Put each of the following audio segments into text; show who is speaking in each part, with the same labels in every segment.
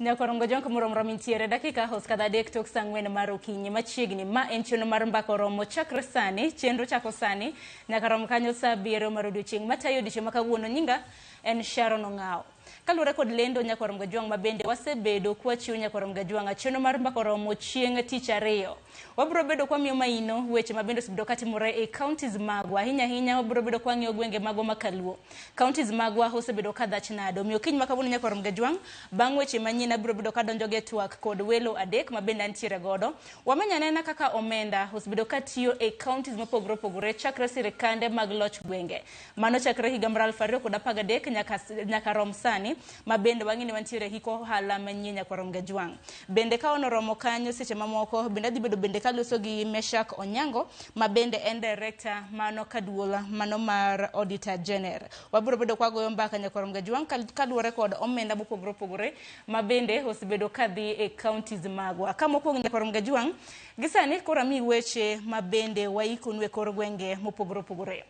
Speaker 1: Nyakorongo jonko muromro mintiere dakika hos kada dek tok sangwen maro kinyi machiegni ma en chuno mar mbako romo chakre sani chenro chako sani nyakarom kanyo sa biero marudu ching matayo diche makawuono nyinga en Sharon Ongao. Kalure kod lendo nyakorom gajwang mabende wasebedo kwa chiwo nyakorom gajwang achuno mar mbako romo chieng tich ariyo. Wabro bedo kwa miyo maino weche mabende sibido katimore e counties magwa hinya wabro bedo kwa ng'iyo gwenge magwa makaluo. Counties magwa hosebedo kadhach nado miyo kiny makawuono nyakorom gajwang bang' weche manyina bro bedo kadonjo ge twak kod welo adek mabende antiere godo. Wamenya nena kaka omenda hosebedo katiyo e counties mopogore opogore chakre sirikande mag loch gwenge. Mano chakre higa mar 2013 nyaka rom sani mabende wang'ini wantiere hiko hala manyien nyakorom gajwang. Bende ka ono romo kanyo seche mamoko bende adhi bedo bende kaluso gi Meshak Onyango mabende en director mano kaduola mano mar Auditor General. Wabro bedo kwa goyo mbaka nyakorom gajwang kaluore kod omenda mopogore opogore mabende hosebedo kadhi e counties magwa. Kama okwongo nyakorom gajwang gisani kora mi weche mabende waikunwe kor gwenge mopogore opogore.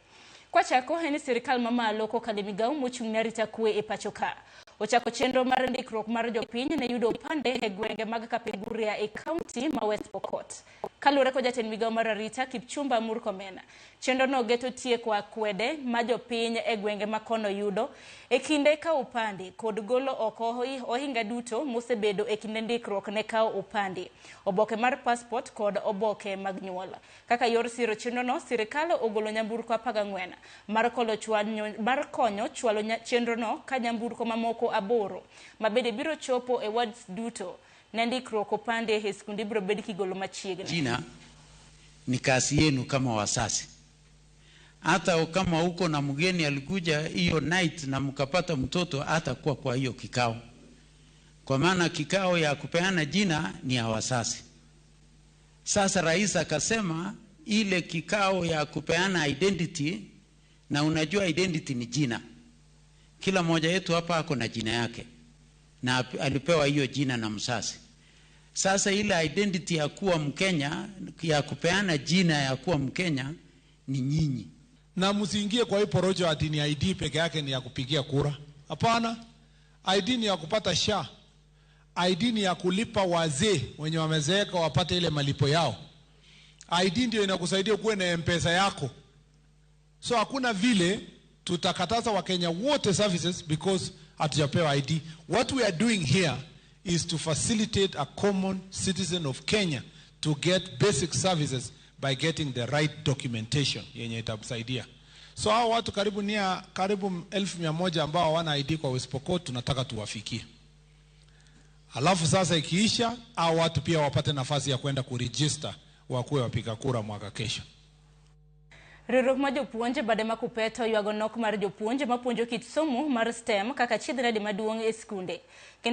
Speaker 1: Kwa chako heni sirikal mamalo kokalo migao mochung' arita kwe e pacho ka. Ochako chenro mar ndikruok mar jopiny ne yudo opande e gwenge mag Kapenguria e county ma West Pokot. Kalure ko jatend migao mar arita Kipchumba Murkomen. Chenro no geto tieko akwede ma jopiny e gwenge ma kono yudo e kinde ka opande kod golo oko ohinga duto mosebedo e kinde ndikruok ne kao opande. Oboke mar passport kod oboke mag nyuol. Kaka yor siro chenro no sirikal ogolo nyamburko 14 mar konyo chwalo chenro no ka nyamburko mamoko aboro mabende biro chopo e wards duto na ndikruok opande e skunde biro bed kigolo machiegni.
Speaker 2: Jina ni kazi yenu kama wasasi. Hata kama uko na mgeni alikuja hiyo night na mkapata mtoto hata kwa hiyo kikao. Kwa maana kikao ya kupeana jina ni ya wasasi. Sasa rais akasema ile kikao ya kupeana identity, na unajua identity ni jina. Kila mmoja yetu hapa ako na jina yake na alipewa hiyo jina na msasi. Sasa ile identity ya kuwa Mkenya, ya kupeana jina ya kuwa Mkenya ni nyinyi.
Speaker 3: Na msiingie kwa hii porojo ati ni ID peke yake ni ya kupigia kura. Hapana. ID ni ya kupata SHA. ID ni ya kulipa wazee wenye wamezeeka wapate ile malipo yao. ID ndio inakusaidia kuwe na M-Pesa yako. So hakuna vile tutakataza Wakenya wote services because hatujapewa ID. What we are doing here is to facilitate a common citizen of Kenya to get basic services by getting the right documentation yenye itamsaidia. So hao watu karibu 1,100 ambao hawana ID kwa West Pokot tunataka tuwafikie. Alafu sasa ikiisha hao watu pia wapate nafasi ya kwenda kuregister wakuwe wapiga kura mwaka kesho.
Speaker 1: Riwruok mar jopuonje bade makupeto ywago nok mar jopuonje mapuonjo kit somo mar STEM kaka chiedhnade maduong' e skunde. Kendo